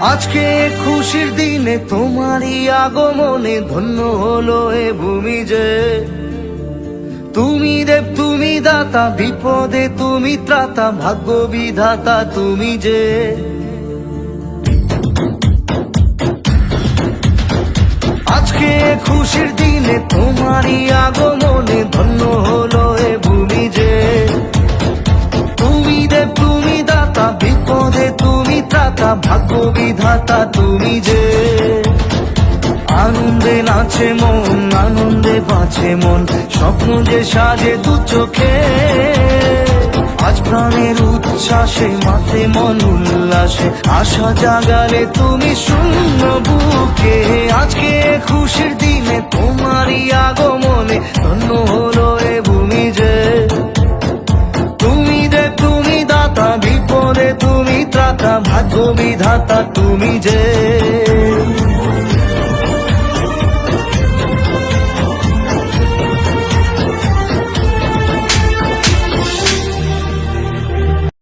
আজকে খুশির দিনে তোমারই আগমনে ধন্য হলো এ ভূমি যে। তুমি দেব তুমি দাতা, বিপদে তুমি ত্রাতা, ভাগ্য বিধাতা তুমি যে। আজকে খুশির দিনে তোমারই আগমনে ধন্য হলো এ ভূমি যে। তুমি দেব তুমি দাতা, বিপদে তুমি ত্রাতা, ভাগ্য বিধাতা তুমি যে। আনন্দে নাচে মন, আনন্দে বাঁচে মন, স্বপ্ন যে সাজে দু চোখে। আজ প্রাণের উচ্ছ্বাসে মাথে মন উল্লাসে, আশা জাগালে তুমি শূন্য বুকে। আজকে খুশির দিনে তোমারই আগমনে ধন্য হলো এ ভূমি যে। তুমি দেব তুমি দাতা, বিপদে তুমি ত্রাতা, ভাগ্য বিধাতা তুমি যে।